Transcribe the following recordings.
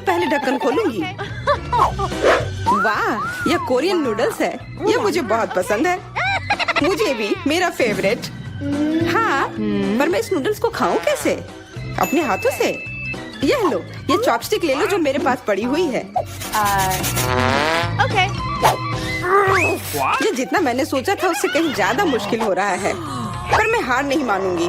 पहले ढक्कन खोलूंगी। वाह, यह कोरियन नूडल्स है। यह मुझे बहुत पसंद है। मुझे भी, मेरा फेवरेट। हाँ, पर मैं इस नूडल्स को खाऊं कैसे? अपने हाथों से? यह लो, ये चॉपस्टिक ले लो जो मेरे पास पड़ी हुई है। ओके। ये जितना मैंने सोचा था उससे कहीं ज्यादा मुश्किल हो रहा है, पर मैं हार नहीं मानूंगी।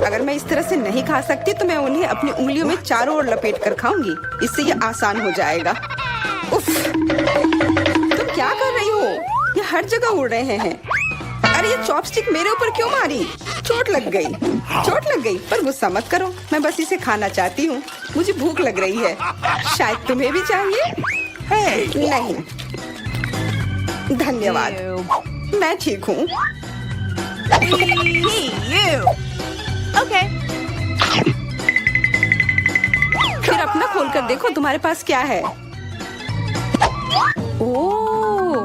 अगर मैं इस तरह से नहीं खा सकती तो मैं उन्हें अपनी उंगलियों में चारों ओर लपेट कर खाऊंगी। इससे ये आसान हो जाएगा। उफ, तुम क्या कर रही हो? ये हर जगह उड़ रहे हैं। अरे ये चॉपस्टिक मेरे ऊपर क्यों मारी? चोट लग गई। पर गुस्सा मत करो, मैं बस इसे खाना चाहती हूँ। मुझे भूख लग रही है। शायद तुम्हें भी चाहिए? नहीं, धन्यवाद, मैं ठीक हूँ। ओके। फिर अपना खोल कर देखो तुम्हारे पास क्या है। ओह,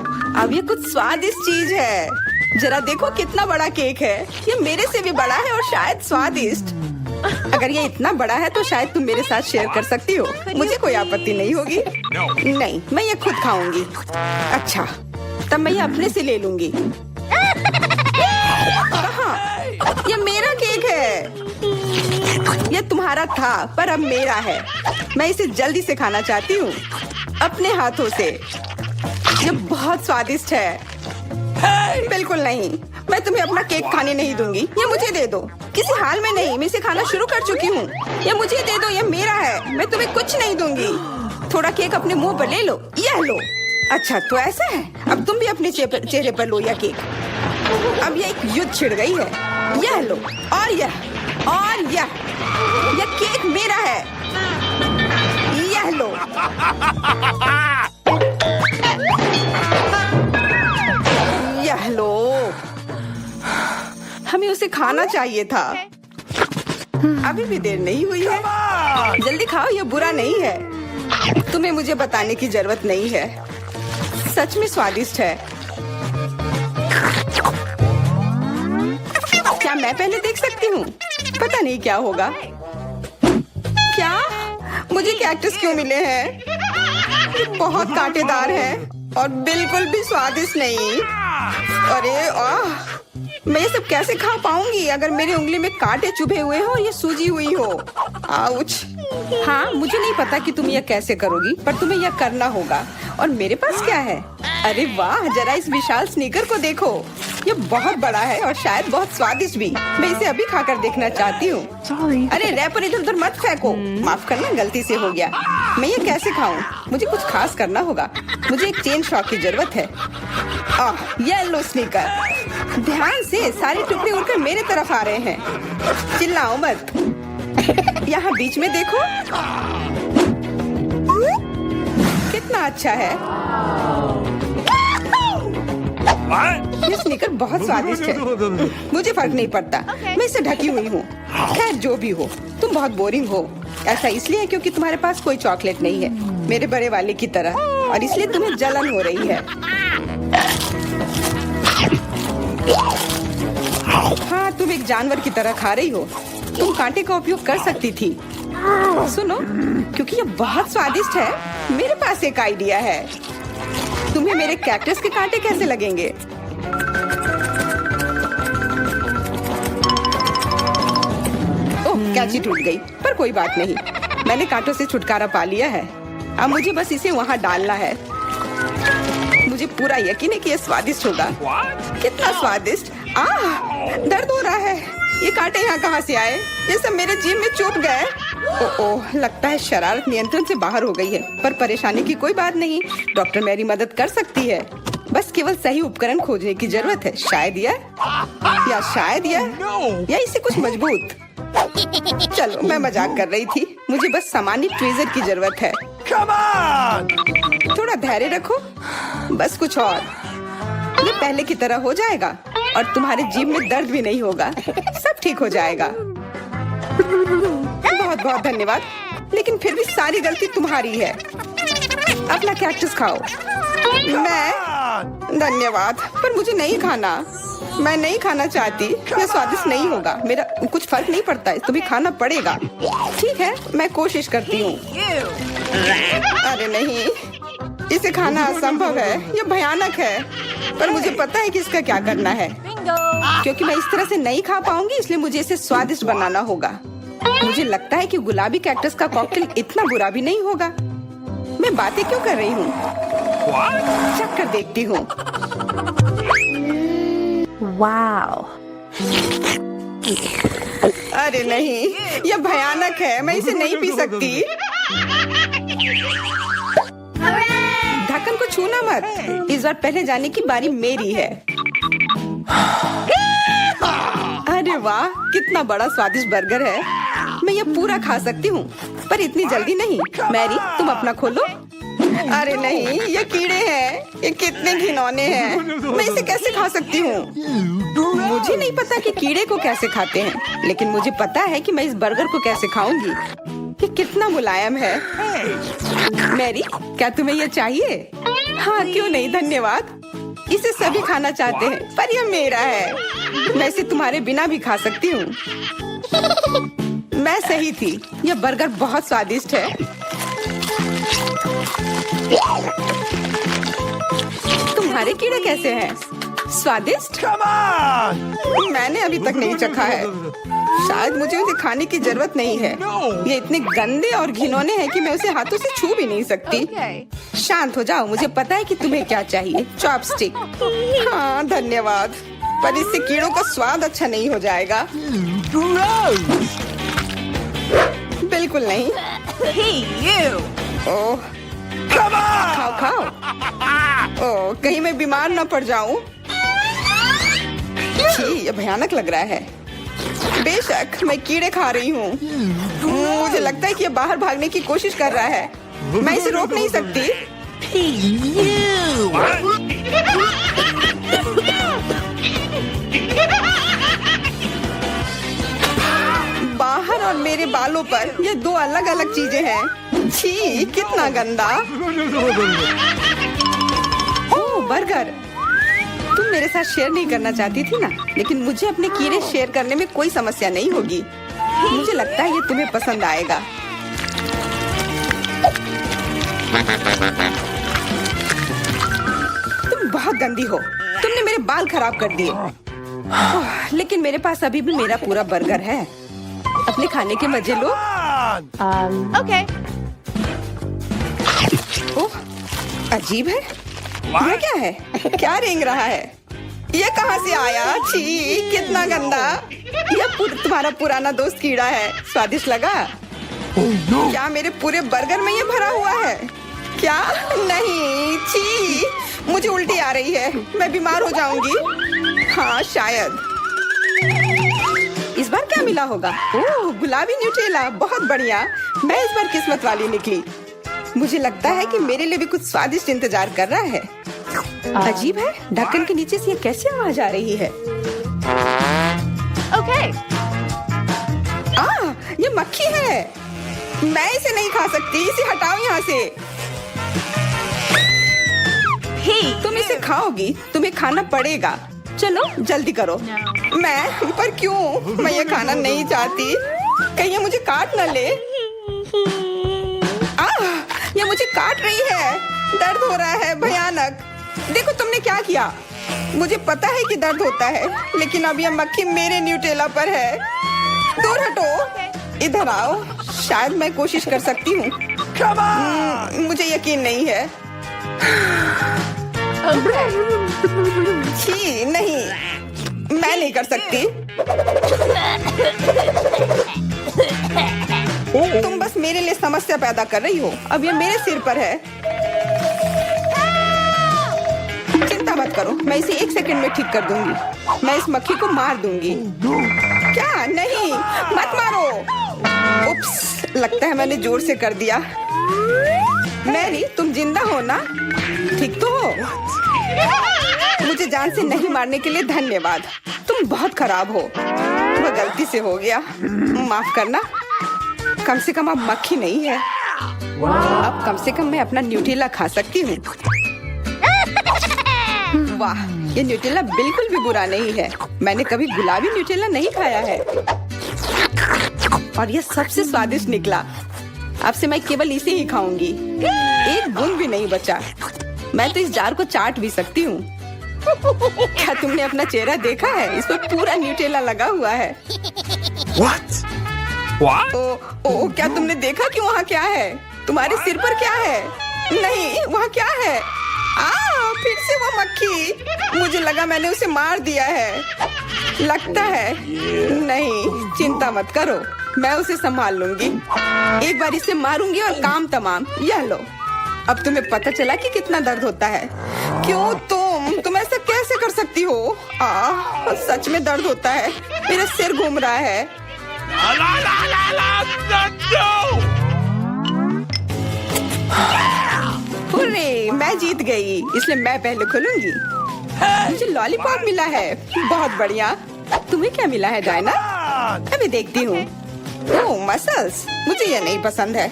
अब ये कुछ स्वादिष्ट चीज है। जरा देखो कितना बड़ा केक है। ये मेरे से भी बड़ा है और शायद स्वादिष्ट। अगर ये इतना बड़ा है तो शायद तुम मेरे साथ शेयर कर सकती हो। मुझे कोई आपत्ति नहीं होगी। नहीं, मैं ये खुद खाऊंगी। अच्छा, तब मैं ये अपने से ले लूंगी। कहाँ? ये मेरा केक है। ये तुम्हारा था पर अब मेरा है। मैं इसे जल्दी से खाना चाहती हूँ, अपने हाथों से। ये बहुत स्वादिष्ट है। बिल्कुल नहीं, मैं तुम्हें अपना केक खाने नहीं दूंगी। ये मुझे दे दो। किसी हाल में नहीं, मैं इसे खाना शुरू कर चुकी हूँ। ये मुझे दे दो, ये मेरा है। मैं तुम्हें कुछ नहीं दूंगी। थोड़ा केक अपने मुंह पर ले लो। यह लो। अच्छा, तो ऐसा है। अब तुम भी अपने चेहरे पर लो यह केक। अब यह एक युद्ध छिड़ गई है। यह लो, और यह केक मेरा है। यह लो। यह लो। हमें उसे खाना चाहिए था। अभी भी देर नहीं हुई है। जल्दी खाओ, यह बुरा नहीं है। तुम्हें मुझे बताने की जरूरत नहीं है। सच में स्वादिष्ट है। क्या मैं पहले देख सकती हूँ? पता नहीं क्या होगा। क्या मुझे कैक्टस क्यों मिले हैं? ये बहुत कांटेदार है और बिल्कुल भी स्वादिष्ट नहीं। अरे मैं ये सब कैसे खा पाऊंगी अगर मेरी उंगली में कांटे चुभे हुए हो और ये सूजी हुई हो। आउच। हाँ, मुझे नहीं पता कि तुम यह कैसे करोगी, पर तुम्हें यह करना होगा। और मेरे पास क्या है? अरे वाह, जरा इस विशाल स्नीकर को देखो। ये बहुत बड़ा है और शायद बहुत स्वादिष्ट भी। मैं इसे अभी खाकर देखना चाहती हूँ। अरे रैपर इधर उधर मत फेंको। माफ करना, गलती से हो गया। मैं ये कैसे खाऊं? मुझे कुछ खास करना होगा। मुझे एक चेन शॉक की जरूरत है। ये लो स्नीकर। ध्यान से, सारे टुकड़े उड़कर मेरे तरफ आ रहे हैं। चिल्लाओ मत। यहाँ बीच में देखो, कितना अच्छा है। ये स्नीकर बहुत स्वादिष्ट है। मुझे फर्क नहीं पड़ता, मैं इससे ढकी हुई हूँ। खैर जो भी हो, तुम बहुत बोरिंग हो। ऐसा इसलिए क्योंकि तुम्हारे पास कोई चॉकलेट नहीं है, मेरे बड़े वाले की तरह, और इसलिए तुम्हें जलन हो रही है। हाँ, तुम एक जानवर की तरह खा रही हो। तुम कांटे का उपयोग कर सकती थी। सुनो, क्योंकि ये बहुत स्वादिष्ट है, मेरे पास एक आइडिया है। तुम्हें मेरे कैक्टस के कांटे कैसे लगेंगे? ओह, कैंची टूट गई, पर कोई बात नहीं। मैंने कांटों से छुटकारा पा लिया है। अब मुझे बस इसे वहाँ डालना है। मुझे पूरा यकीन है कि यह स्वादिष्ट होगा। कितना स्वादिष्ट। दर्द हो रहा है। ये कांटे यहाँ कहाँ से आए? ये सब मेरे जीभ में चुभ गए। ओह, लगता है शरारत नियंत्रण से बाहर हो गई है, पर परेशानी की कोई बात नहीं। डॉक्टर मेरी मदद कर सकती है। बस केवल सही उपकरण खोजने की जरूरत है। शायद यह या इसे कुछ मजबूत। चलो, मैं मजाक कर रही थी। मुझे बस सामान्य ट्वीजर की जरूरत है। थोड़ा धैर्य रखो, बस कुछ और। ये पहले की तरह हो जाएगा और तुम्हारे जीभ में दर्द भी नहीं होगा। सब ठीक हो जाएगा। बहुत बहुत धन्यवाद, लेकिन फिर भी सारी गलती तुम्हारी है। अपना कैक्टस खाओ। मैं? धन्यवाद, पर मुझे नहीं खाना। मैं नहीं खाना चाहती। यह स्वादिष्ट नहीं होगा। मेरा कुछ फर्क नहीं पड़ता है, तुम्हें खाना पड़ेगा। ठीक है, मैं कोशिश करती हूँ। अरे नहीं, इसे खाना असंभव है। यह भयानक है, पर मुझे पता है कि इसका क्या करना है। क्योंकि मैं इस तरह से नहीं खा पाऊंगी, इसलिए मुझे इसे स्वादिष्ट बनाना होगा। मुझे लगता है कि गुलाबी कैक्टस का कॉकटेल इतना बुरा भी नहीं होगा। मैं बातें क्यों कर रही हूँ? चख कर देखती हूँ। Wow. अरे नहीं, यह भयानक है। मैं इसे नहीं पी सकती। ढक्कन को छूना मत। इस बार पहले जाने की बारी मेरी है। अरे वाह, कितना बड़ा स्वादिष्ट बर्गर है। मैं यह पूरा खा सकती हूँ, पर इतनी जल्दी नहीं। मैरी, तुम अपना खोलो। अरे नहीं, ये कीड़े हैं। ये कितने घिनौने हैं। मैं इसे कैसे खा सकती हूँ? मुझे नहीं पता कि कीड़े को कैसे खाते हैं, लेकिन मुझे पता है कि मैं इस बर्गर को कैसे खाऊंगी। ये कितना मुलायम है। मैरी, क्या तुम्हें ये चाहिए? हाँ, क्यों नहीं, धन्यवाद। इसे सभी खाना चाहते हैं, पर यह मेरा है। मैं इसे तुम्हारे बिना भी खा सकती हूँ। मैं सही थी, यह बर्गर बहुत स्वादिष्ट है। तुम्हारे कीड़े कैसे हैं? स्वादिष्ट? मैंने अभी तक नहीं चखा है। शायद मुझे उसे खाने की जरूरत नहीं है। ये इतने गंदे और घिनौने हैं कि मैं उसे हाथों से छू भी नहीं सकती। शांत हो जाओ, मुझे पता है कि तुम्हें क्या चाहिए। चॉपस्टिक। हाँ, धन्यवाद, पर इससे कीड़ों का स्वाद अच्छा नहीं हो जाएगा। बिल्कुल नहीं। Hey, you. ओह, खाओ खाओ। ओह, कहीं मैं बीमार न पड़ जाऊं। छी, ये भयानक लग रहा है। बेशक मैं कीड़े खा रही हूँ। मुझे लगता है कि ये बाहर भागने की कोशिश कर रहा है। मैं इसे रोक नहीं सकती। बाहर और मेरे बालों पर ये दो अलग अलग चीजें हैं। छी, कितना गंदा। ओह, बर्गर। तुम मेरे साथ शेयर नहीं करना चाहती थी ना, लेकिन मुझे अपने कीड़े शेयर करने में कोई समस्या नहीं होगी। मुझे लगता है ये तुम्हें पसंद आएगा। तुम बहुत गंदी हो। तुमने मेरे बाल खराब कर दिए। लेकिन मेरे पास अभी भी मेरा पूरा बर्गर है। अपने खाने के मजे लो। Okay. ओह, अजीब है। यह क्या है? क्या रेंग रहा है? ये कहाँ से आया? छी, कितना गंदा। यह तुम्हारा पुराना दोस्त कीड़ा है। स्वादिष्ट लगा? क्या मेरे पूरे बर्गर में ये भरा हुआ है? क्या? नहीं, छी, मुझे उल्टी आ रही है। मैं बीमार हो जाऊंगी। हाँ, शायद। इस बार क्या मिला होगा? ओह, गुलाबी न्यूटेला, बहुत बढ़िया। मैं इस बार किस्मत वाली निकली। मुझे लगता है कि मेरे लिए भी कुछ स्वादिष्ट इंतजार कर रहा है। अजीब है, ढक्कन के नीचे से ये कैसी आवाज आ रही है? Okay. ये मक्खी है। मैं इसे नहीं खा सकती। इसे हटाओ यहाँ से। Hey, तुम इसे खाओगी, तुम्हें खाना पड़ेगा। चलो जल्दी करो। मैं? पर क्यों? मैं ये खाना नहीं चाहती। कहीं ये मुझे काट न ले। ये मुझे काट रही है। दर्द हो रहा है, भयानक। देखो तुमने क्या किया। मुझे पता है कि दर्द होता है, लेकिन अब यह मक्खी मेरे न्यूटेला पर है। दूर हटो। इधर आओ। शायद मैं कोशिश कर सकती हूँ। मुझे यकीन नहीं है। छी, नहीं, मैं नहीं कर सकती। तुम बस मेरे लिए समस्या पैदा कर रही हो। अब ये मेरे सिर पर है। चिंता मत करो, मैं इसे 1 सेकंड में ठीक कर दूंगी। मैं इस मक्खी को मार दूंगी। क्या? नहीं, मत मारो। उप्स, लगता है मैंने जोर से कर दिया। मैरी, तुम जिंदा हो ना? ठीक तो हो? मुझे जान से नहीं मारने के लिए धन्यवाद। तुम बहुत खराब हो। वह गलती से हो गया, माफ करना। कम से कम अब मक्खी नहीं है। अब कम से कम मैं अपना न्यूटेला खा सकती हूँ। वाह, ये न्यूटेला बिल्कुल भी बुरा नहीं है। मैंने कभी गुलाबी न्यूटेला नहीं खाया है और ये सबसे स्वादिष्ट निकला। अब से मैं केवल इसे ही खाऊंगी, एक बूंद भी नहीं बचा। मैं तो इस जार को चाट भी सकती हूँ। क्या तुमने अपना चेहरा देखा है? इस पर पूरा न्यूटेला लगा हुआ है। What? What? ओ, क्या तुमने देखा कि वहाँ क्या है? तुम्हारे सिर पर क्या है? नहीं, वहाँ क्या है? फिर से वो मक्खी। मुझे लगा मैंने उसे मार दिया है। लगता है नहीं, चिंता मत करो, मैं उसे संभाल लूंगी। एक बार इसे मारूंगी और काम तमाम। यह लो, अब तुम्हें पता चला कि कितना दर्द होता है। क्यों तुम ऐसा कैसे कर सकती हो? सच में दर्द होता है, मेरा सिर घूम रहा है। हुर्रे, मैं जीत गई, इसलिए मैं पहले खोलूंगी। मुझे लॉलीपॉप मिला है, बहुत बढ़िया। तुम्हें क्या मिला है डायना? अभी देखती हूँ। ओह, मसल्स, मुझे ये नहीं पसंद है।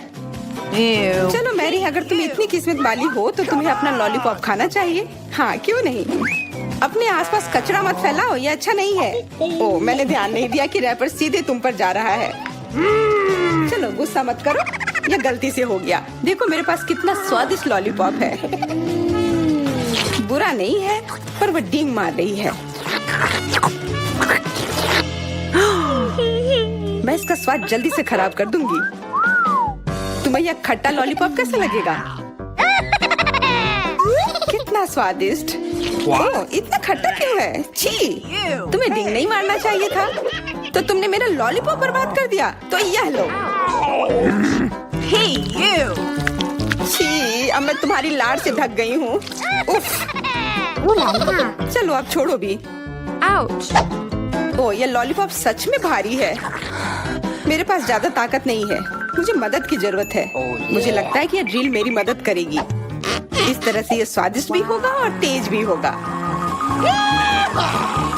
Ew. चलो मैरी, अगर तुम इतनी किस्मत वाली हो तो तुम्हें अपना लॉलीपॉप खाना चाहिए। हाँ, क्यों नहीं। अपने आसपास कचरा मत फैलाओ, ये अच्छा नहीं है। ओह, मैंने ध्यान नहीं दिया कि रैपर सीधे तुम पर जा रहा है। चलो गुस्सा मत करो, ये गलती से हो गया। देखो मेरे पास कितना स्वादिष्ट लॉलीपॉप है। बुरा नहीं है, पर वो डींग मार रही है। मैं इसका स्वाद जल्दी से खराब कर दूंगी। तुम्हें यह खट्टा लॉलीपॉप कैसा लगेगा? कितना स्वादिष्ट। ओह, इतना खट्टा क्यों है? छी, तुम्हें डींग नहीं मारना चाहिए था। तो तुमने मेरा लॉलीपॉप बर्बाद कर दिया। तो यह लो। Hey, you. छी, अब मैं तुम्हारी लाड़ से ढक गई हूँ। उफ। चलो अब छोड़ो भी। Ouch. ओह, ये लॉलीपॉप सच में भारी है। मेरे पास ज्यादा ताकत नहीं है, मुझे मदद की जरूरत है। मुझे लगता है कि ये ड्रिल मेरी मदद करेगी। इस तरह से ये स्वादिष्ट भी होगा और तेज भी होगा।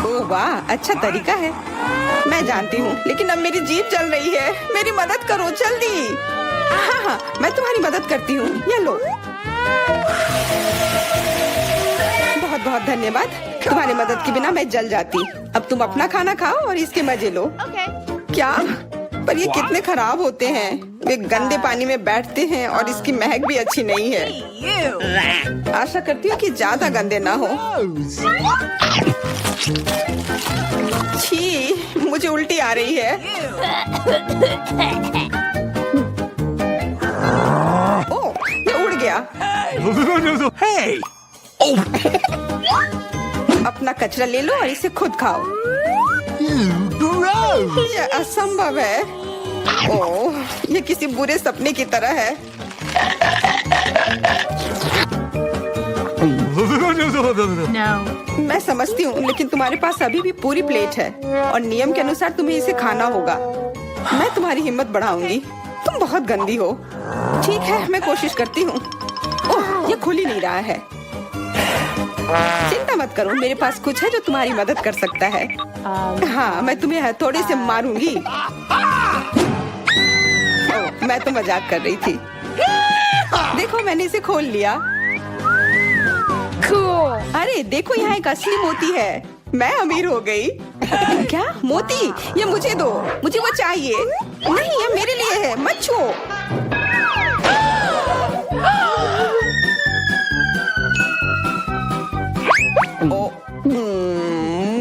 ओह वाह, अच्छा तरीका है। मैं जानती हूँ, लेकिन अब मेरी जीभ जल रही है। मेरी मदद करो जल्दी। हाँ, मैं तुम्हारी मदद करती हूँ। ये लो। बहुत बहुत धन्यवाद। तुम्हारी मदद के बिना मैं जल जाती। अब तुम अपना खाना खाओ और इसके मजे लो। Okay. क्या? पर ये कितने खराब होते हैं। वे गंदे पानी में बैठते हैं और इसकी महक भी अच्छी नहीं है। Hey, you. आशा करती हूँ कि ज्यादा गंदे ना हो। छी, मुझे उल्टी आ रही है। ओह, ये उड़ गया। Hey! अपना कचरा ले लो और इसे खुद खाओ। Gross! ये असंभव है। ओह, ये किसी बुरे सपने की तरह है। No. मैं समझती हूँ, लेकिन तुम्हारे पास अभी भी पूरी प्लेट है और नियम के अनुसार तुम्हें इसे खाना होगा। मैं तुम्हारी हिम्मत बढ़ाऊंगी। तुम बहुत गंदी हो। ठीक है, मैं कोशिश करती हूँ। ओह, ये खुल ही नहीं रहा है। चिंता मत करो, मेरे पास कुछ है जो तुम्हारी मदद कर सकता है। हाँ, मैं तुम्हें हथौड़े से मारूंगी। ओह, मैं तो मजाक कर रही थी। देखो, मैंने इसे खोल लिया। Cool. अरे देखो, यहाँ एक असली मोती है। मैं अमीर हो गई। क्या मोती? ये मुझे दो, मुझे वो चाहिए। नहीं, ये मेरे लिए है, मत छुओ।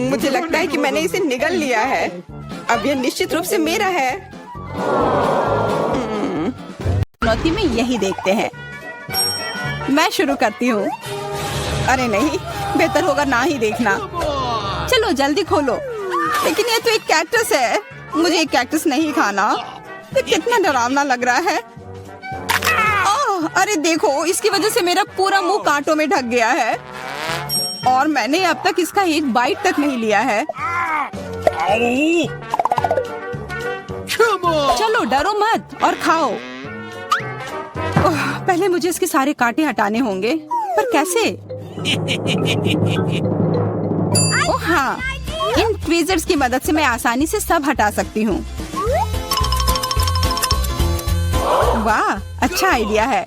मुझे लगता है कि मैंने इसे निगल लिया है। अब यह निश्चित रूप से मेरा है। चुनौती में यही देखते हैं। मैं शुरू करती हूँ। अरे नहीं, बेहतर होगा ना ही देखना। चलो जल्दी खोलो। लेकिन ये तो एक कैक्टस है, मुझे एक कैक्टस नहीं खाना। ये कितना डरावना लग रहा है। ओह, अरे देखो, इसकी वजह से मेरा पूरा मुंह कांटों में ढक गया है और मैंने अब तक इसका एक बाइट तक नहीं लिया है। चलो डरो मत और खाओ। ओह, पहले मुझे इसके सारे कांटे हटाने होंगे, पर कैसे? ओह हाँ, इन ट्वीजर्स की मदद से मैं आसानी से सब हटा सकती हूँ। वाह, अच्छा आइडिया है।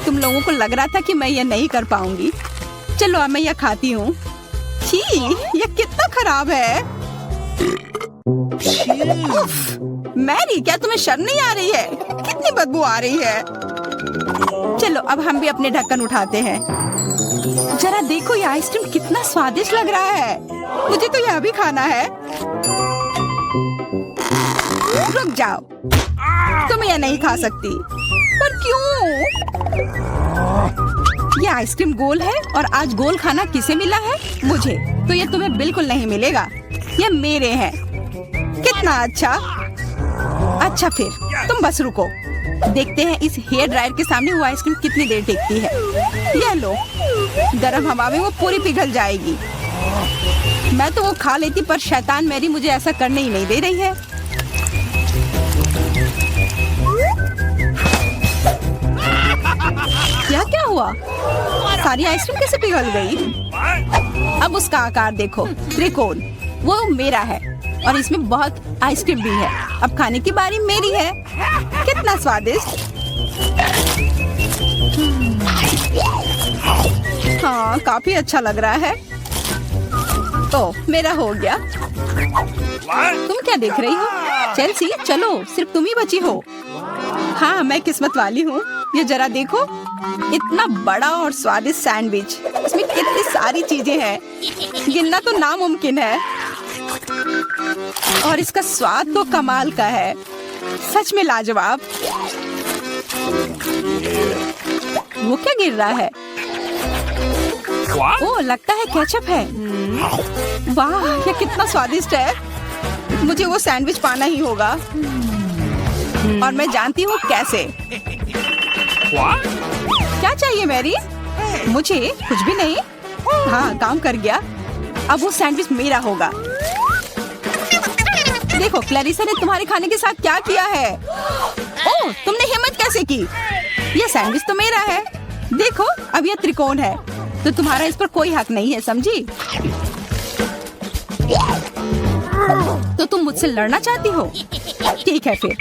तुम लोगों को लग रहा था कि मैं ये नहीं कर पाऊंगी। चलो अब मैं यह खाती हूँ। छी, यह कितना खराब है। उफ, मैरी, क्या तुम्हें शर्म नहीं आ रही है? कितनी बदबू आ रही है। चलो अब हम भी अपने ढक्कन उठाते हैं। जरा देखो ये आइसक्रीम कितना स्वादिष्ट लग रहा है। मुझे तो यह भी खाना है। रुक जाओ, तुम यह नहीं खा सकती। पर क्यों? ये आइसक्रीम गोल है और आज गोल खाना किसे मिला है? मुझे। तो ये तुम्हें बिल्कुल नहीं मिलेगा। ये मेरे हैं। कितना अच्छा। अच्छा फिर तुम बस रुको। देखते हैं इस हेयर ड्रायर के सामने वो आइसक्रीम कितनी देर टिकती है। यह लो, गर्म हवा में वो पूरी पिघल जाएगी। मैं तो वो खा लेती, पर शैतान मैरी मुझे ऐसा करने ही नहीं दे रही है। क्या हुआ? सारी आइसक्रीम कैसे पिघल गई? अब उसका आकार देखो, त्रिकोण। वो मेरा है और इसमें बहुत आइसक्रीम भी है। अब खाने की बारी मेरी है। कितना स्वादिष्ट। हाँ, काफी अच्छा लग रहा है। तो मेरा हो गया। तुम क्या देख रही हो? चेल्सी, चलो, सिर्फ तुम ही बची हो। हाँ, मैं किस्मत वाली हूँ। ये जरा देखो, इतना बड़ा और स्वादिष्ट सैंडविच। इसमें कितनी सारी चीजें हैं, गिनना तो नामुमकिन है। और इसका स्वाद तो कमाल का है, सच में लाजवाब। वो क्या गिर रहा है? ओह, लगता है केचप है। वाह, ये कितना स्वादिष्ट है। मुझे वो सैंडविच पाना ही होगा और मैं जानती हूँ कैसे। क्या चाहिए मैरी? मुझे कुछ भी नहीं। हाँ, काम कर गया। अब वो सैंडविच मेरा होगा। देखो, क्लैरिसा ने तुम्हारे खाने के साथ क्या किया है। ओह, तुमने हिम्मत कैसे की? ये सैंडविच तो मेरा है। देखो, अब यह त्रिकोण है, तो तुम्हारा इस पर कोई हक नहीं है, समझी? तो तुम मुझसे लड़ना चाहती हो? ठीक है फिर,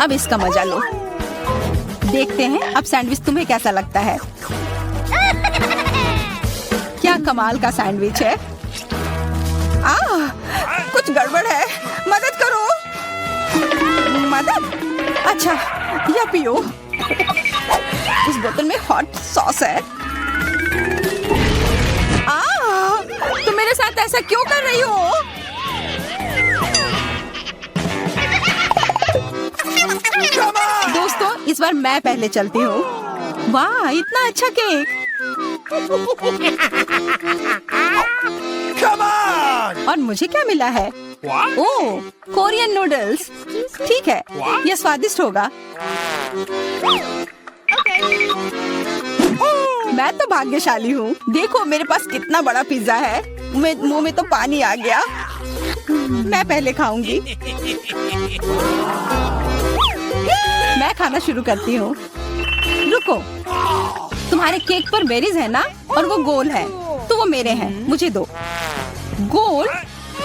अब इसका मजा लो। देखते हैं अब सैंडविच तुम्हें कैसा लगता है। क्या कमाल का सैंडविच है। कुछ गड़बड़ है, मदद करो। मदद? अच्छा, यह पियो। उस बोतल में हॉट सॉस है। तुम मेरे साथ ऐसा क्यों कर रही हो? दोस्तों, इस बार मैं पहले चलती हूँ। वाह, इतना अच्छा केक। और मुझे क्या मिला है? ओह, कोरियन नूडल्स। ठीक है, यह स्वादिष्ट होगा। मैं तो भाग्यशाली हूँ। देखो, मेरे पास कितना बड़ा पिज्जा है। मुंह में तो पानी आ गया। मैं पहले खाऊंगी। मैं खाना शुरू करती हूँ। रुको, तुम्हारे केक पर बेरीज है ना, और वो गोल है, तो वो मेरे हैं। मुझे दो। गोल?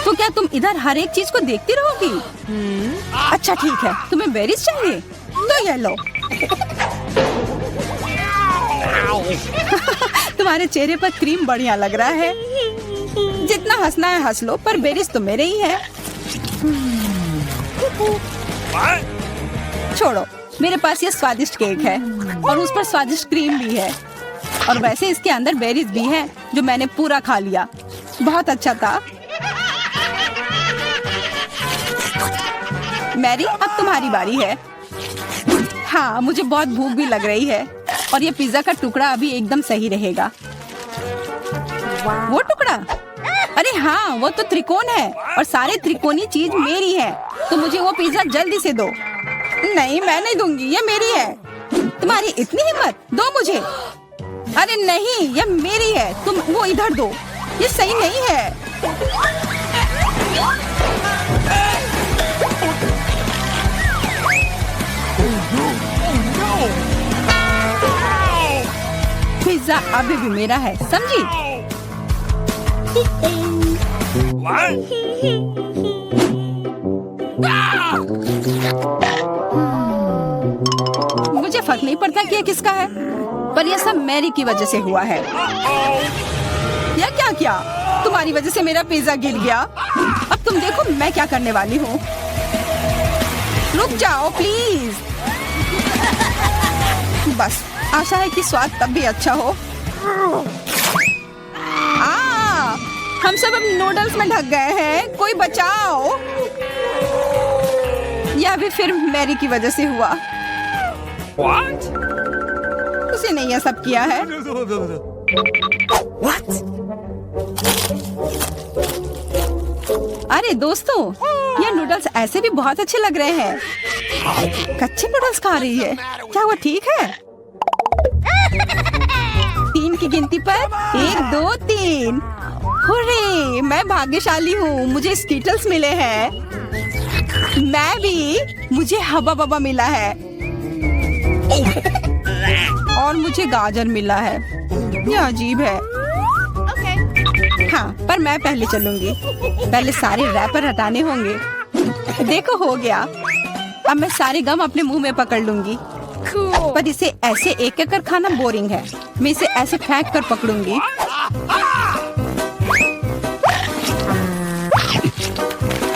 तो क्या तुम इधर हर एक चीज को देखती रहोगी? अच्छा ठीक है, तुम्हें बेरीज चाहिए तो ये लो। तुम्हारे चेहरे पर क्रीम बढ़िया लग रहा है। जितना हंसना है हंस लो, पर बेरीज तो मेरे ही है। छोड़ो, मेरे पास ये स्वादिष्ट केक है और उस पर स्वादिष्ट क्रीम भी है। और वैसे इसके अंदर बेरीज भी है, जो मैंने पूरा खा लिया। बहुत अच्छा था। मैरी, अब तुम्हारी बारी है। हाँ, मुझे बहुत भूख भी लग रही है और ये पिज्जा का टुकड़ा अभी एकदम सही रहेगा। वो टुकड़ा? अरे हाँ, वो तो त्रिकोण है और सारे त्रिकोणी चीज मेरी है, तो मुझे वो पिज्जा जल्दी से दो। नहीं, मैं नहीं दूंगी, ये मेरी है। तुम्हारी इतनी हिम्मत? दो मुझे। अरे नहीं, ये मेरी है, तुम वो इधर दो। ये सही नहीं है। पिज्जा अभी भी मेरा है, समझी? मुझे फर्क नहीं पड़ता कि ये किसका है। पर यह सब मैरी की वजह से हुआ है। यह क्या किया? तुम्हारी वजह से मेरा पिज्जा गिर गया। अब तुम देखो मैं क्या करने वाली हूँ। रुक जाओ प्लीज। बस आशा है कि स्वाद तब भी अच्छा हो। हम सब अब नूडल्स में ढक गए हैं। कोई बचाओ। यह भी फिर मैरी की वजह से हुआ। What? उसे नहीं यह सब किया है। What? अरे दोस्तों, ये नूडल्स ऐसे भी बहुत अच्छे लग रहे हैं। कच्चे नूडल्स खा रही है। क्या वो ठीक है? 3 की गिनती पर 1 2 3। हुर्रे, मैं भाग्यशाली हूँ। मुझे स्कीटल्स मिले हैं। मैं भी। मुझे हवा बबा मिला है। और मुझे गाजर मिला है। ये अजीब है। हाँ, पर मैं पहले चलूंगी। पहले सारे रैपर हटाने होंगे। देखो हो गया। अब मैं सारे गम अपने मुंह में पकड़ लूंगी। पर इसे ऐसे एक एक कर खाना बोरिंग है। मैं इसे ऐसे फेंक कर पकड़ूंगी।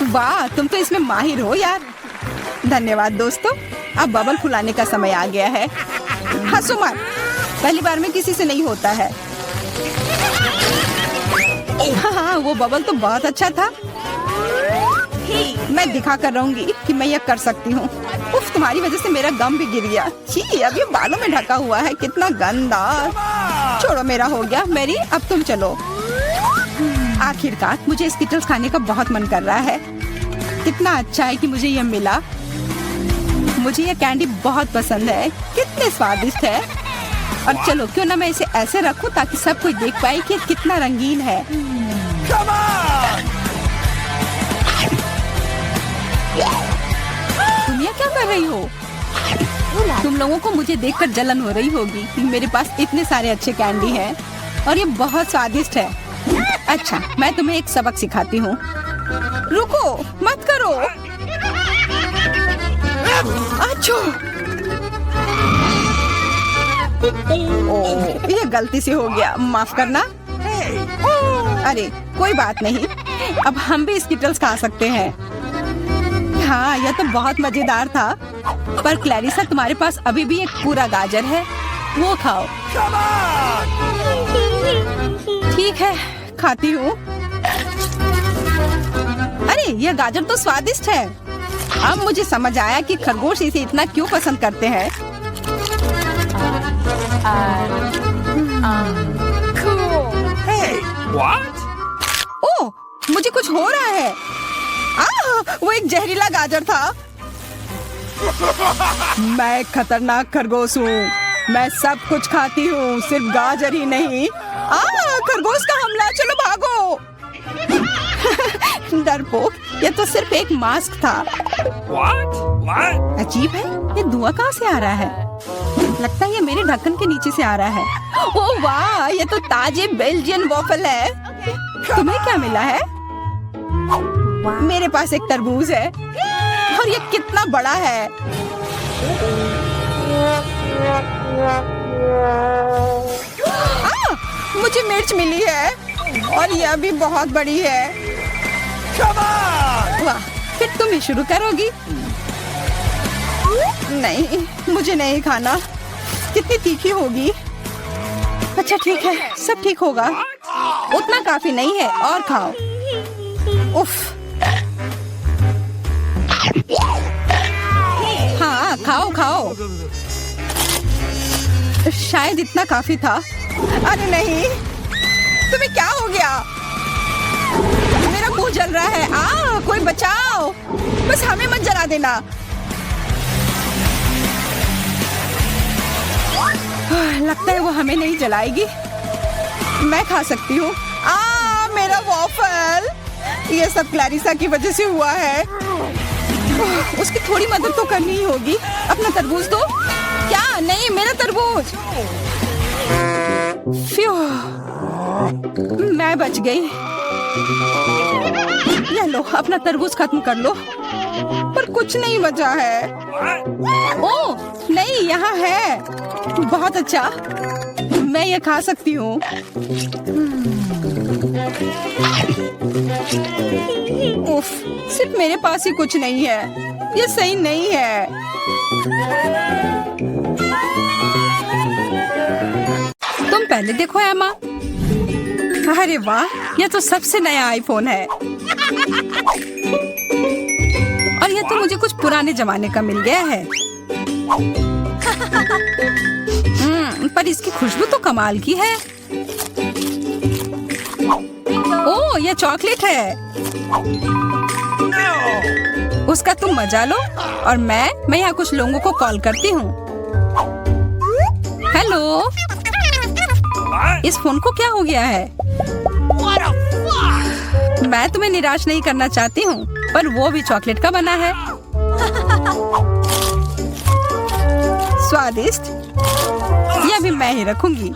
वाह, तुम तो इसमें माहिर हो यार। धन्यवाद दोस्तों। अब बबल फुलाने का समय आ गया है। हंसो मत, पहली बार में किसी से नहीं होता है। हाँ, वो बबल तो बहुत अच्छा था। मैं दिखा कर रहूंगी कि मैं यह कर सकती हूँ। उफ, तुम्हारी वजह से मेरा गम भी गिर गया। छी, अब ये बालों में ढका हुआ है। कितना गंदा। छोड़ो, मेरा हो गया। मेरी, अब तुम चलो। आखिरकार मुझे स्कीटल्स खाने का बहुत मन कर रहा है। कितना अच्छा है कि मुझे यह मिला। मुझे यह कैंडी बहुत पसंद है। कितने स्वादिष्ट है। और चलो, क्यों ना मैं इसे ऐसे रखूं ताकि सब कोई देख पाए कि कितना रंगीन है। तुम ये क्या कर रही हो? तुम लोगों को मुझे देखकर जलन हो रही होगी कि मेरे पास इतने सारे अच्छे कैंडी हैं और ये बहुत स्वादिष्ट है। अच्छा, मैं तुम्हें एक सबक सिखाती हूँ। रुको, मत करो। अच्छो। ओह, ये गलती से हो गया। माफ करना। अरे कोई बात नहीं, अब हम भी स्कीटल्स खा सकते हैं। हाँ, यह तो बहुत मजेदार था। पर क्लैरिसा, तुम्हारे पास अभी भी एक पूरा गाजर है, वो खाओ। ठीक है, खाती हूँ। अरे यह गाजर तो स्वादिष्ट है। अब मुझे समझ आया कि खरगोश इसे इतना क्यों पसंद करते हैं। Hey, what? ओह, मुझे कुछ हो रहा है। वो एक जहरीला गाजर था। मैं एक खतरनाक खरगोश हूँ। मैं सब कुछ खाती हूँ, सिर्फ गाजर ही नहीं। खरगोश का हमला, चलो भागो। डरपोक, ये तो सिर्फ एक मास्क था। What? What? अजीब है, ये धुआं कहाँ से आ रहा है? लगता है ये मेरे ढक्कन के नीचे से आ रहा है। ओह वाह, ये तो ताजे बेल्जियन वॉफल है। तुम्हें क्या मिला है? मेरे पास एक तरबूज है और ये कितना बड़ा है। मुझे मिर्च मिली है और यह भी बहुत बड़ी है। वाह, फिर तुम ही शुरू करोगी? नहीं, मुझे नहीं खाना। कितनी तीखी होगी। अच्छा ठीक है, सब ठीक होगा। उतना काफी नहीं है, और खाओ। उफ। हाँ, खाओ खाओ। शायद इतना काफी था। अरे नहीं, तुम्हें क्या हो गया? मेरा मुंह जल रहा है। कोई बचाओ। बस हमें मत जला देना। लगता है वो हमें नहीं जलाएगी। मैं खा सकती हूँ। मेरा वॉफल। ये सब क्लैरिसा की वजह से हुआ है। उसकी थोड़ी मदद तो करनी ही होगी। अपना तरबूज दो। क्या? नहीं, मेरा तरबूज। फ्यू, मैं बच गई। ये लो, अपना तरबूज खत्म कर लो। पर कुछ नहीं बचा है। ओह नहीं, यहाँ है। बहुत अच्छा, मैं ये खा सकती हूँ। उफ, सिर्फ मेरे पास ही कुछ नहीं है, ये सही नहीं है। तुम पहले देखो एमा। अरे वाह, ये तो सबसे नया आईफोन है। और ये तो मुझे कुछ पुराने जमाने का मिल गया है। पर इसकी खुशबू तो कमाल की है। ओह, ये चॉकलेट है। उसका तुम मजा लो और मैं यहाँ कुछ लोगों को कॉल करती हूँ। हेलो, इस फोन को क्या हो गया है? मैं तुम्हें निराश नहीं करना चाहती हूँ, पर वो भी चॉकलेट का बना है। स्वादिष्ट, यह भी मैं ही रखूंगी।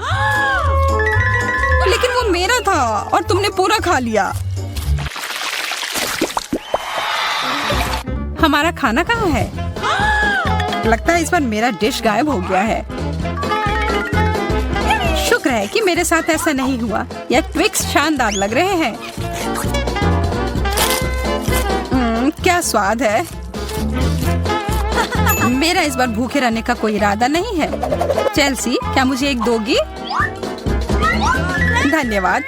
लेकिन वो मेरा था और तुमने पूरा खा लिया। हमारा खाना कहाँ है? लगता है इस बार मेरा डिश गायब हो गया है। शुक्र है कि मेरे साथ ऐसा नहीं हुआ। यह ट्विक्स शानदार लग रहे हैं। क्या स्वाद है। मेरा इस बार भूखे रहने का कोई इरादा नहीं है। चेल्सी, क्या मुझे एक दोगी? धन्यवाद।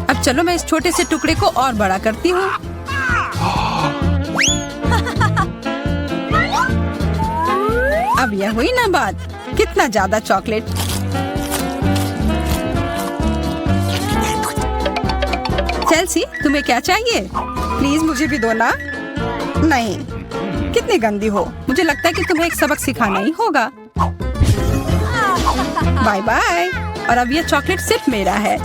अब चलो मैं इस छोटे से टुकड़े को और बड़ा करती हूँ। अब यह हुई ना बात, कितना ज्यादा चॉकलेट। चेल्सी, तुम्हें क्या चाहिए? प्लीज मुझे भी दो ना। नहीं, कितनी गंदी हो। मुझे लगता है कि तुम्हें एक सबक सिखाना ही होगा। Bye bye. और अब यह चॉकलेट सिर्फ मेरा है।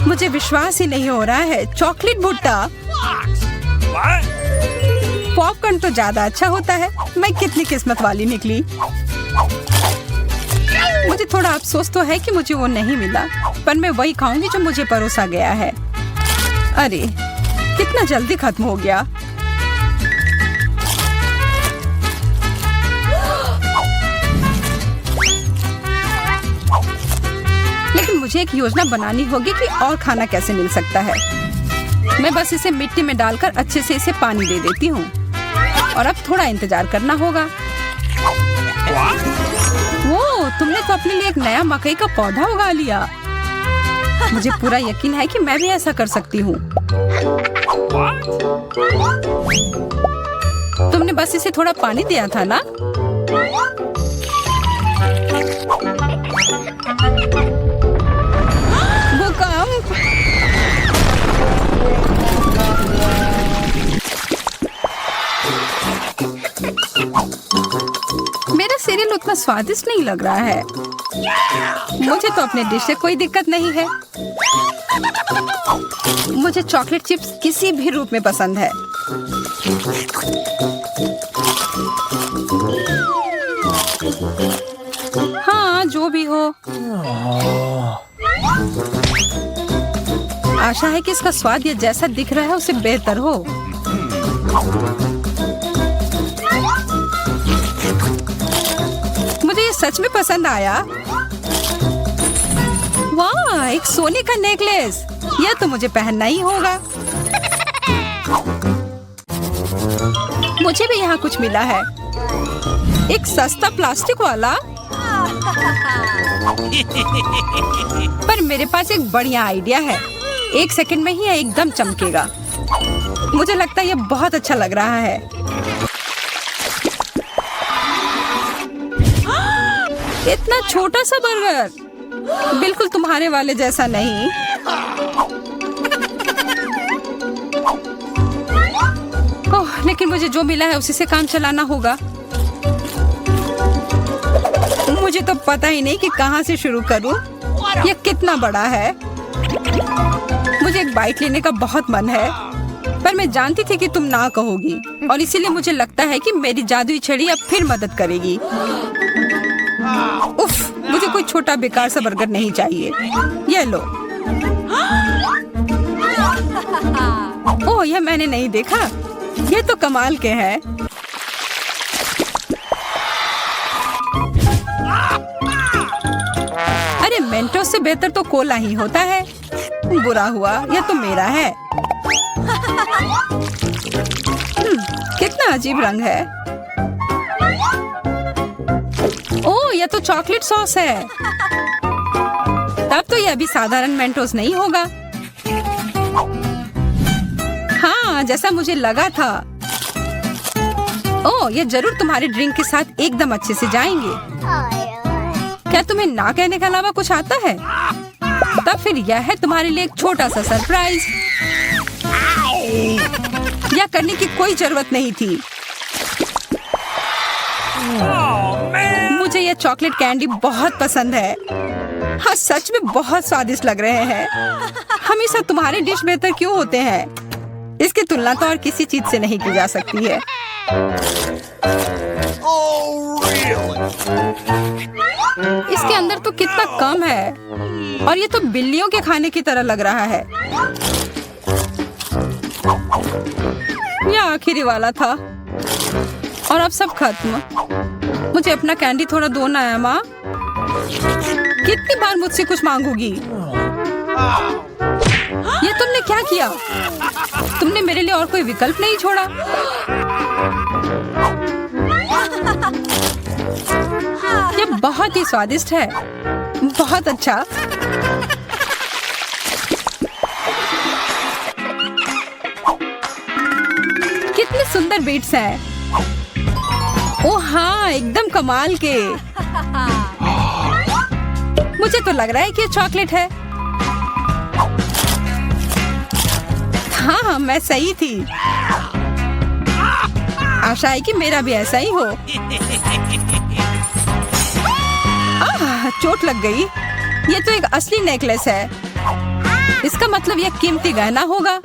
मुझे विश्वास ही नहीं हो रहा है, चॉकलेट भुट्टा। पॉपकॉर्न तो ज्यादा अच्छा होता है। मैं कितनी किस्मत वाली निकली। मुझे थोड़ा अफसोस तो है कि मुझे वो नहीं मिला, पर मैं वही खाऊंगी जो मुझे परोसा गया है। अरे, कितना जल्दी खत्म हो गया। लेकिन मुझे एक योजना बनानी होगी कि और खाना कैसे मिल सकता है। मैं बस इसे मिट्टी में डालकर अच्छे से इसे पानी दे देती हूँ। और अब थोड़ा इंतजार करना होगा। वो, तुमने तो अपने लिए एक नया मकई का पौधा उगा लिया। मुझे पूरा यकीन है कि मैं भी ऐसा कर सकती हूँ। तुमने बस इसे थोड़ा पानी दिया था ना? भूकंप! मेरा सीरियल उतना स्वादिष्ट नहीं लग रहा है। मुझे तो अपने डिश से कोई दिक्कत नहीं है। मुझे चॉकलेट चिप्स किसी भी रूप में पसंद है। हाँ, जो भी हो। आशा है कि इसका स्वाद ये जैसा दिख रहा है उससे बेहतर हो। मुझे ये सच में पसंद आया। वाह, एक सोने का नेकलेस। यह तो मुझे पहनना ही होगा। मुझे भी यहाँ कुछ मिला है। एक सस्ता प्लास्टिक वाला। पर मेरे पास एक बढ़िया आइडिया है। 1 सेकंड में ही एकदम चमकेगा। मुझे लगता है ये बहुत अच्छा लग रहा है। इतना छोटा सा बर्गर, बिल्कुल तुम्हारे वाले जैसा नहीं। ओह, लेकिन मुझे जो मिला है उसी से काम चलाना होगा। मुझे तो पता ही नहीं कि कहाँ से शुरू करूं। ये कितना बड़ा है। मुझे एक बाइट लेने का बहुत मन है, पर मैं जानती थी कि तुम ना कहोगी, और इसीलिए मुझे लगता है कि मेरी जादुई छड़ी अब फिर मदद करेगी। उफ, मुझे कोई छोटा बेकार सा बर्गर नहीं चाहिए। ये लो। ओह, यह मैंने नहीं देखा। ये तो कमाल के हैं। अरे मेंटोस से बेहतर तो कोला ही होता है। बुरा हुआ, यह तो मेरा है। कितना अजीब रंग है। ओह, यह तो चॉकलेट सॉस है। तब तो यह अभी साधारण मेंटोस नहीं होगा। हाँ, जैसा मुझे लगा था। ओह, ये जरूर तुम्हारे ड्रिंक के साथ एकदम अच्छे से जाएंगे। क्या तुम्हें ना कहने के अलावा कुछ आता है? तब फिर यह है तुम्हारे लिए एक छोटा सा सरप्राइज। यह करने की कोई जरूरत नहीं थी। मुझे यह चॉकलेट कैंडी बहुत पसंद है। हाँ, सच में बहुत स्वादिष्ट लग रहे हैं। हमेशा तुम्हारे डिश बेहतर क्यों होते हैं? इसकी तुलना तो और किसी चीज से नहीं की जा सकती है। इसके अंदर तो कितना कम है, और ये तो बिल्लियों के खाने की तरह लग रहा है। यह आखिरी वाला था, और अब सब खत्म। मुझे अपना कैंडी थोड़ा दो ना है माँ। कितनी बार मुझसे कुछ मांगोगी? ये तुमने क्या किया? तुमने मेरे लिए और कोई विकल्प नहीं छोड़ा। ये बहुत ही स्वादिष्ट है। बहुत अच्छा। कितने सुंदर बीट्स हैं। ओह हाँ, एकदम कमाल के। मुझे तो लग रहा है कि ये चॉकलेट है। हाँ, मैं सही थी। आशा है कि मेरा भी ऐसा ही हो। चोट लग गई। ये तो एक असली नेकलेस है। इसका मतलब यह कीमती गहना होगा।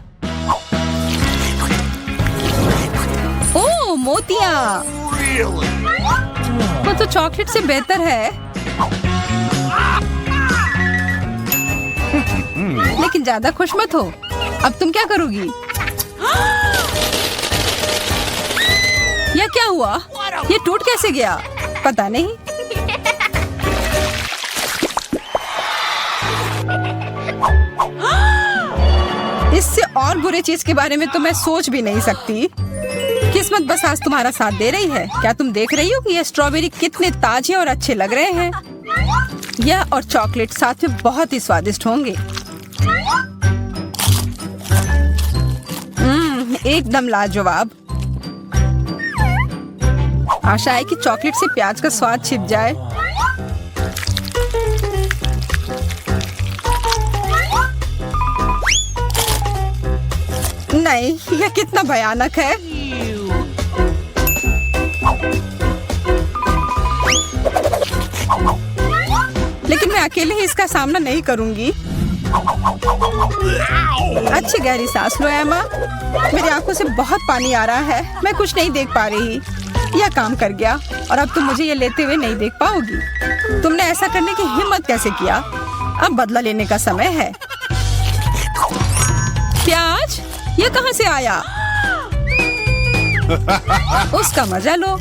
ओह, मोतियाँ। वो तो चॉकलेट से बेहतर है। लेकिन ज्यादा खुश मत हो। अब तुम क्या करोगी? यह क्या हुआ? ये टूट कैसे गया? पता नहीं। इससे और बुरे चीज के बारे में तो मैं सोच भी नहीं सकती। किस्मत बस आज तुम्हारा साथ दे रही है। क्या तुम देख रही हो कि ये स्ट्रॉबेरी कितने ताजे और अच्छे लग रहे हैं? यह और चॉकलेट साथ में बहुत ही स्वादिष्ट होंगे। एकदम लाजवाब। आशा है कि चॉकलेट से प्याज का स्वाद छिप जाए। नहीं, यह कितना भयानक है। लेकिन मैं अकेले ही इसका सामना नहीं करूंगी। अच्छी गहरी सांस लो एमा। मेरी आंखों से बहुत पानी आ रहा है। मैं कुछ नहीं देख पा रही। यह काम कर गया, और अब तुम मुझे ये लेते हुए नहीं देख पाओगी। तुमने ऐसा करने की हिम्मत कैसे किया? अब बदला लेने का समय है। प्याज, ये कहाँ से आया? उसका मजा लो।